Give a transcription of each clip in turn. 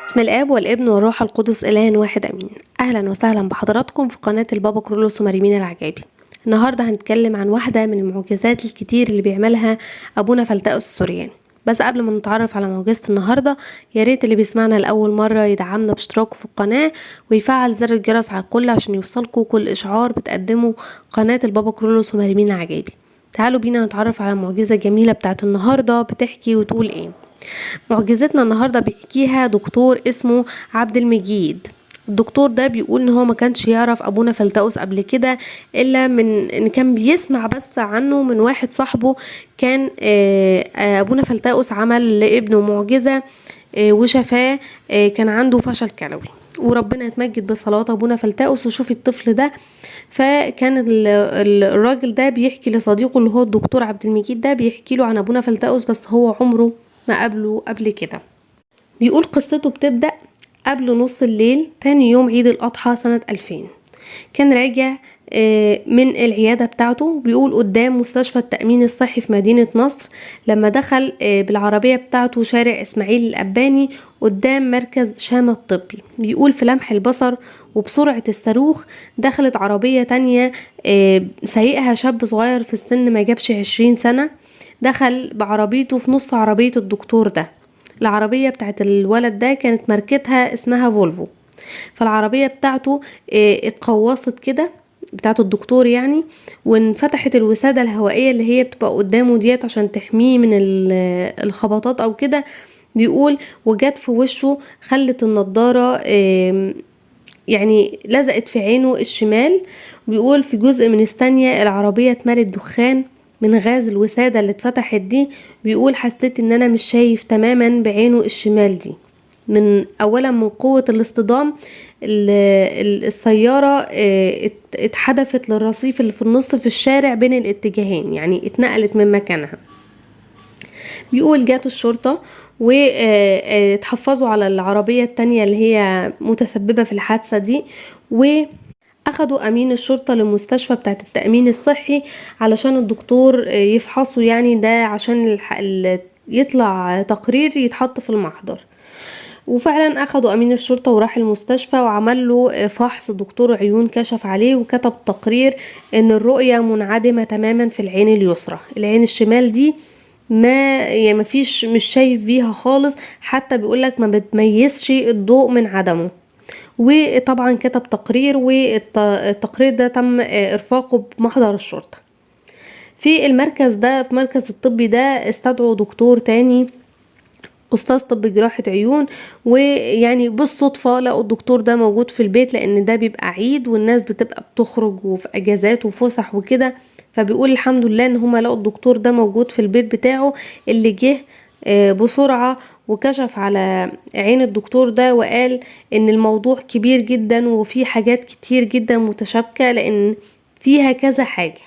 بسم الآب والابن والروح القدس إله واحد أمين. أهلا وسهلا بحضراتكم في قناة البابا كرولوس ومريمين العجائبي. النهاردة هنتكلم عن واحدة من المعجزات الكتير اللي بيعملها أبونا فلتأوس السورياني. بس قبل ما نتعرف على معجزة النهاردة، ياريت اللي بيسمعنا لأول مرة يدعمنا باشتراكه في القناة ويفعل زر الجرس على الكل عشان يوصلكوا كل إشعار بتقدمه قناة البابا كرولوس ومريمين العجائبي. تعالوا بينا نتعرف على المعجزة الجميلة بتاعت النهاردة. بتحكي وتقول ايه؟ معجزتنا النهاردة بيحكيها دكتور اسمه عبد المجيد. الدكتور ده بيقول ان هو ما كانش يعرف ابونا فلتأوس قبل كده، الا من ان كان بيسمع بس عنه من واحد صاحبه. كان ابونا فلتأوس عمل لابنه معجزة وشفاه. كان عنده فشل كلوي، وربنا يتمجد بصلوات ابونا فلتأوس وشوفي الطفل ده. فكان الراجل ده بيحكي لصديقه اللي هو الدكتور عبد المجيد ده، بيحكي له عن ابونا فلتأوس، بس هو عمره ما قابله قبل كده. بيقول قصته بتبدأ قبل نص الليل تاني يوم عيد الأضحى سنة 2000. كان راجع من العيادة بتاعته. بيقول قدام مستشفى التأمين الصحي في مدينة نصر، لما دخل بالعربية بتاعته شارع إسماعيل الأباني قدام مركز شامة الطبي. بيقول في لمح البصر وبسرعة الصاروخ دخلت عربية تانية سايقها شاب صغير في السن ما جابش 20 سنة. دخل بعربيته في نص عربية الدكتور ده. العربية بتاعت الولد ده كانت ماركتها اسمها فولفو. فالعربية بتاعته اتقوصت كده، بتاعت الدكتور يعني، وانفتحت الوسادة الهوائية اللي هي بتبقى قدامه ديت عشان تحميه من الخبطات او كده. بيقول وجات في وشه، خلت النضارة يعني لزقت في عينه الشمال. بيقول في جزء من الثانية العربية اتملت دخان من غاز الوسادة اللي اتفتحت دي. بيقول حسيت ان انا مش شايف تماما بعينه الشمال دي، من اولا من قوة الاصطدام. السيارة اتحدفت للرصيف اللي في النص في الشارع بين الاتجاهين، يعني اتنقلت من مكانها. بيقول جات الشرطة واتحفظوا على العربية التانية اللي هي متسببة في الحادثة دي، واخدوا امين الشرطة للمستشفى بتاعت التأمين الصحي علشان الدكتور يفحصوا، يعني ده عشان يطلع تقرير يتحط في المحضر. وفعلا اخدوا امين الشرطة وراح المستشفى وعمل له فحص. دكتور عيون كشف عليه وكتب تقرير ان الرؤية منعدمة تماما في العين اليسرى. العين الشمال دي ما فيش، مش شايف بيها خالص، حتى بيقولك ما بتميزش الضوء من عدمه. وطبعا كتب تقرير، والتقرير ده تم ارفاقه بمحضر الشرطة. في المركز ده، في مركز الطبي ده، استدعوا دكتور تاني استاذ طب جراحة عيون، ويعني بالصدفة لقوا الدكتور ده موجود في البيت، لان ده بيبقى عيد والناس بتبقى بتخرج وفي اجازات وفسح وكده. فبيقول الحمد لله ان هما لقوا الدكتور ده موجود في البيت بتاعه، اللي جه بسرعة وكشف على عين الدكتور ده وقال ان الموضوع كبير جدا وفي حاجات كتير جدا متشابكة، لان فيها كذا حاجة.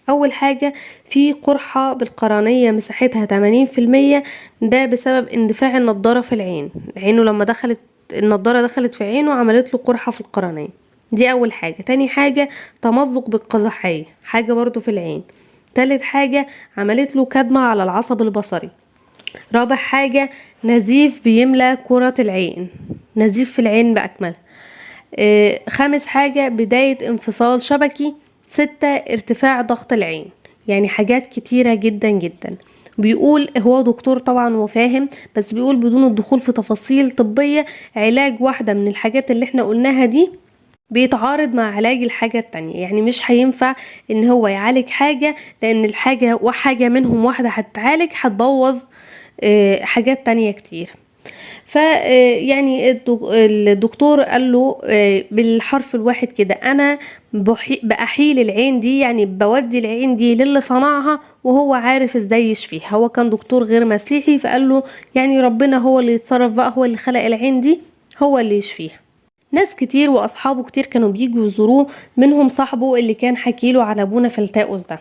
اول حاجة في قرحة بالقرنية مساحتها 80%، ده بسبب اندفاع النضارة في العين. عينه لما دخلت النضارة دخلت في عينه عملت له قرحة في القرنية. دي اول حاجة. تاني حاجة تمزق بالقزحية، حاجة برضو في العين. تالت حاجة عملت له كدمة على العصب البصري. رابع حاجة نزيف بيملى كرة العين، نزيف في العين بأكملها. خامس حاجة بداية انفصال شبكي. 6 ارتفاع ضغط العين. يعني حاجات كتيرة جدا جدا. بيقول هو دكتور طبعا وفاهم، بس بيقول بدون الدخول في تفاصيل طبية، علاج واحدة من الحاجات اللي احنا قلناها دي بيتعارض مع علاج الحاجة التانية. يعني مش هينفع ان هو يعالج حاجة، لان الحاجة وحاجة منهم واحدة هتتعالج هتبوظ حاجات تانية كتير. يعني الدكتور قال له بالحرف الواحد كده، انا بأحيل العين دي، يعني بودي العين دي للي صنعها وهو عارف ازاي يشفيها. هو كان دكتور غير مسيحي، فقال له يعني ربنا هو اللي يتصرف بقى، هو اللي خلق العين دي، هو اللي يشفيها. ناس كتير واصحابه كتير كانوا بيجوا يزوروه، منهم صاحبه اللي كان حكيله على ابونا فلتأوس ده.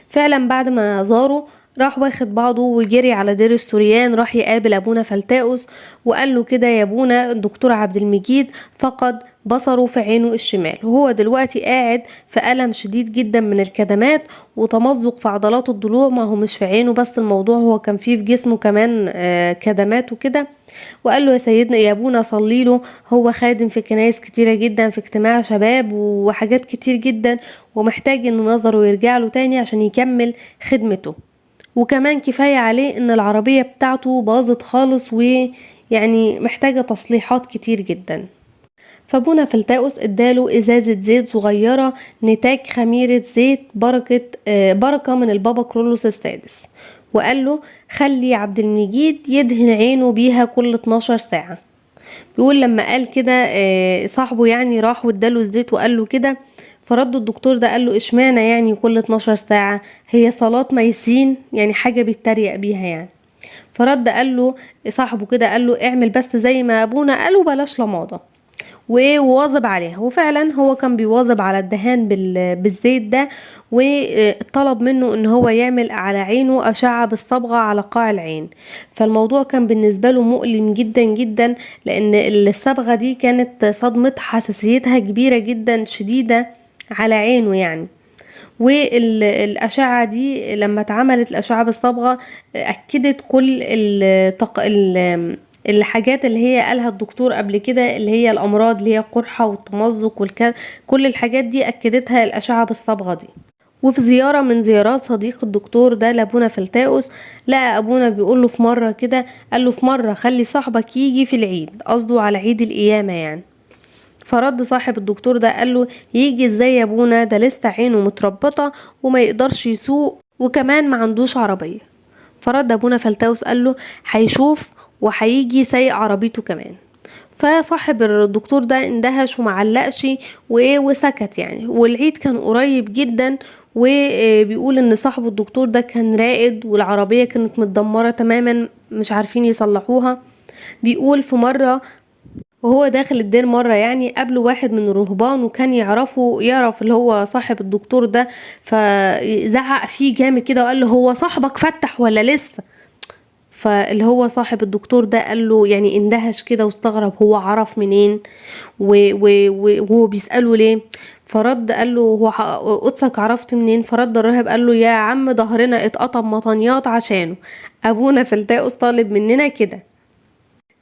فعلا بعد ما زاره راح واخد بعضه وجري على دير السوريان، راح يقابل ابونا فلتاؤس وقال له كده: يا ابونا الدكتور عبد المجيد فقد بصره في عينه الشمال، وهو دلوقتي قاعد في ألم شديد جدا من الكدمات وتمزق في عضلات الضلوع. ما هو مش في عينه بس الموضوع، هو كان فيه في جسمه كمان كدمات وكده. وقال له: يا سيدنا يا ابونا صلي له، هو خادم في كنايس كتيرة جدا، في اجتماع شباب وحاجات كتير جدا، ومحتاج ان نظره يرجع له تاني عشان يكمل خدمته. وكمان كفاية عليه ان العربية بتاعته باظت خالص، ويعني محتاجة تصليحات كتير جدا. فابونا فلتاؤس اداله ازازة زيت صغيرة نتاج خميرة زيت بركة من البابا كرولوس السادس، وقال له: خلي عبد المجيد يدهن عينه بيها كل 12 ساعة. بيقول لما قال كده صاحبه يعني راح واداله الزيت وقال له كده، فرد الدكتور ده قال له: اشمعنى يعني كل 12 ساعة؟ هي صلاة ميسين؟ يعني حاجة بيتريق بيها يعني. فرد قال له صاحبه كده، قال له: اعمل بس زي ما ابونا قال وبلاش لماضة، وواظب عليها. وفعلا هو كان بيواظب على الدهان بالزيت ده، وطلب منه ان هو يعمل على عينه اشعة بالصبغة على قاع العين. فالموضوع كان بالنسبة له مؤلم جدا جدا، لان الصبغة دي كانت صدمة حساسيتها كبيرة جدا شديدة على عينه يعني. والأشعة دي لما اتعملت الأشعة بالصبغة أكدت كل الحاجات اللي هي قالها الدكتور قبل كده، اللي هي الأمراض اللي هي القرحة والتمزق كل الحاجات دي أكدتها الأشعة بالصبغة دي. وفي زيارة من زيارات صديق الدكتور ده لابونا فلتاؤس، لقى ابونا بيقول له في مرة كده، قال له: في مرة خلي صاحبك يجي في العيد، قصده على عيد القيامة يعني. فرد صاحب الدكتور ده قال له: يجي ازاي يا ابونا؟ ده لسه عينه متربطة وما يقدرش يسوق، وكمان ما عندوش عربية. فرد ابونا فلتاؤس قال له: هيشوف وهيجي سايق عربيته كمان. فصاحب الدكتور ده اندهش ومعلقش وسكت يعني. والعيد كان قريب جدا، وبيقول ان صاحب الدكتور ده كان راقد، والعربية كانت متدمرة تماما مش عارفين يصلحوها. بيقول في مرة وهو داخل الدير مرة يعني قابله واحد من الرهبان، وكان يعرف اللي هو صاحب الدكتور ده، فزعق فيه جامد كده وقال له: هو صاحبك فتح ولا لسه؟ فاللي هو صاحب الدكتور ده قال له يعني اندهش كده واستغرب هو عرف منين، وهو بيسأله ليه. فرد قال له: هو قدسك عرفت منين؟ فرد الراهب قال له: يا عم ظهرنا اتقطم مطنيات عشانه، ابونا فلتاؤس طالب مننا كده.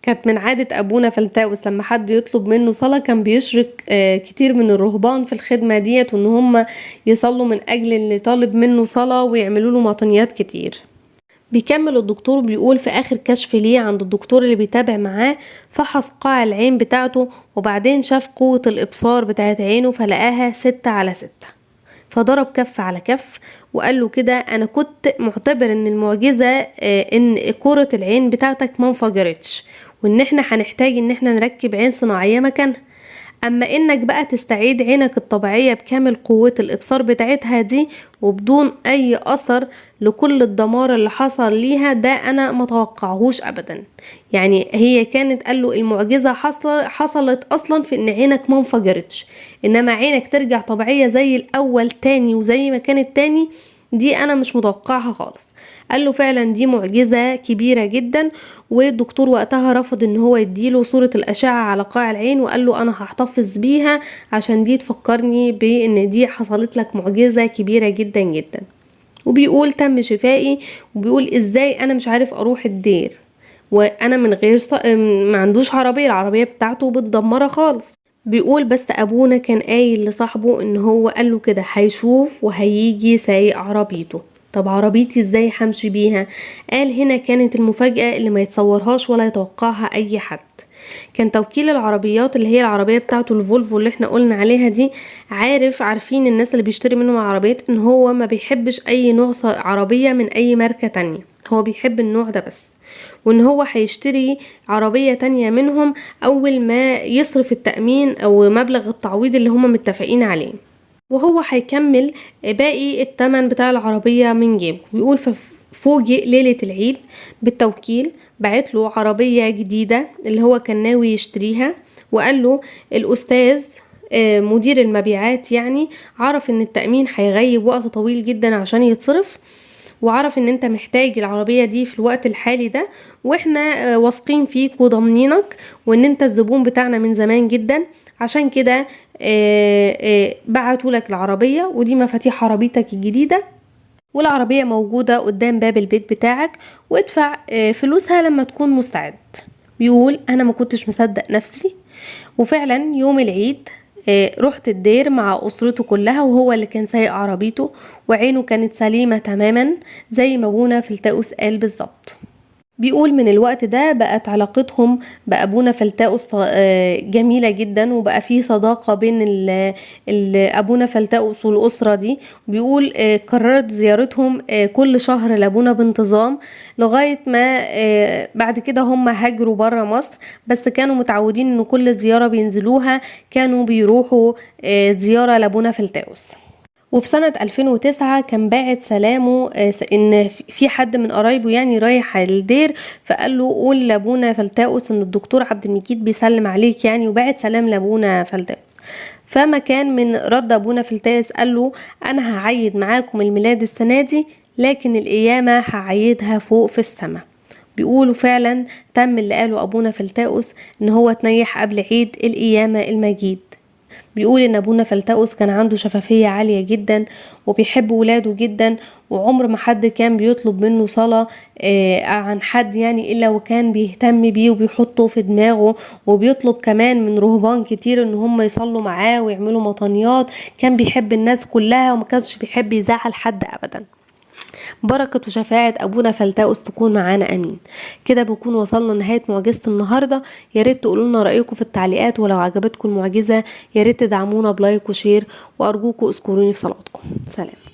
كانت من عادة أبونا فلتاؤس لما حد يطلب منه صلاة كان بيشرك كتير من الرهبان في الخدمة ديت، وان هم يصلوا من أجل اللي طالب منه صلاة ويعملوا له مطنيات كتير. بيكمل الدكتور بيقول: في آخر كشف ليه عند الدكتور اللي بيتابع معاه، فحص قاع العين بتاعته، وبعدين شاف قوة الإبصار بتاعت عينه فلقاها 6/6. فضرب كف على كف وقال له كده: انا كنت معتبر ان المعجزة ان كرة العين بتاعتك ما انفجرتش، وان احنا هنحتاج ان احنا نركب عين صناعية مكانها. اما انك بقى تستعيد عينك الطبيعية بكامل قوة الابصار بتاعتها دي وبدون اي اثر لكل الدمار اللي حصل ليها، ده انا متوقعهوش ابدا. يعني هي كانت، قال له المعجزة حصلت اصلا في ان عينك ما انفجرتش، انما عينك ترجع طبيعية زي الاول تاني وزي ما كانت تاني، دي انا مش متوقعها خالص. قال له فعلا دي معجزة كبيرة جدا. والدكتور وقتها رفض ان هو يديله صورة الاشعة على قاع العين، وقال له: انا هحتفظ بيها عشان دي تفكرني بان دي حصلت لك معجزة كبيرة جدا جدا. وبيقول: تم شفائي. وبيقول: ازاي انا مش عارف اروح الدير وانا من غير ما عندوش عربية، العربية بتاعته متدمرة خالص. بيقول: بس ابونا كان قايل لصاحبه ان هو قال له كده هيشوف وهيجي سايق عربيته. طب عربيتي ازاي همشي بيها؟ قال: هنا كانت المفاجأة اللي ما يتصورهاش ولا يتوقعها اي حد. كان توكيل العربيات اللي هي العربية بتاعته الفولفو اللي احنا قلنا عليها دي، عارفين الناس اللي بيشتري منهم العربيات ان هو ما بيحبش اي نوع عربية من اي ماركة تانية، هو بيحب النوع ده بس، وان هو هيشتري عربية تانية منهم اول ما يصرف التأمين او مبلغ التعويض اللي هم متفقين عليه، وهو هيكمل باقي التمن بتاع العربية من جيبه. بيقول: فوجئ ليلة العيد بالتوكيل بعت له عربية جديدة اللي هو كان ناوي يشتريها، وقال له الأستاذ مدير المبيعات يعني عرف ان التأمين هيغيب وقت طويل جدا عشان يتصرف، وعرف ان انت محتاج العربية دي في الوقت الحالي ده، واحنا واثقين فيك وضامنينك، وان انت الزبون بتاعنا من زمان جدا، عشان كده بعتوا لك العربية، ودي مفاتيح عربيتك الجديدة، والعربية موجودة قدام باب البيت بتاعك، وادفع فلوسها لما تكون مستعد. بيقول انا ما كنتش مصدق نفسي، وفعلا يوم العيد رحت الدير مع أسرته كلها، وهو اللي كان سايق عربيته، وعينه كانت سليمة تماما زي ما ابونا فلتاؤس قال بالظبط. بيقول من الوقت ده بقت علاقتهم بأبونا فلتاؤس جميلة جدا، وبقى فيه صداقة بين أبونا فلتاؤس والأسرة دي. بيقول قررت زيارتهم كل شهر لأبونا بانتظام، لغاية ما بعد كده هم هاجروا برا مصر، بس كانوا متعودين ان كل زيارة بينزلوها كانوا بيروحوا زيارة لأبونا فلتاؤس. وفي سنة 2009 كان باعت سلامه ان في حد من قرايبه يعني رايح الدير، فقال له قول لابونا فلتاؤس ان الدكتور عبد المجيد بيسلم عليك يعني، وباعت سلام لابونا فلتاؤس. فما كان من رد ابونا فلتاؤس قال له انا هعيد معاكم الميلاد السنة دي، لكن القيامة هعيدها فوق في السماء. بيقولوا فعلا تم اللي قاله ابونا فلتاؤس، ان هو تنيح قبل عيد القيامة المجيد. بيقول ان ابونا فلتاؤس كان عنده شفافية عالية جدا، وبيحب ولاده جدا، وعمر ما حد كان بيطلب منه صلاة عن حد يعني الا وكان بيهتم بيه وبيحطه في دماغه، وبيطلب كمان من رهبان كتير ان هم يصلوا معاه ويعملوا مطانيات. كان بيحب الناس كلها وما كانش بيحب يزعل حد ابدا. بركة وشفاعة أبونا فلتاؤس تكون معانا أمين. كده بنكون وصلنا لنهاية معجزة النهاردة. ياريت تقولوا لنا رأيكم في التعليقات، ولو عجبتكم المعجزة ياريت تدعمونا بلايك وشير، وأرجوكم اذكروني في صلاتكم. سلام.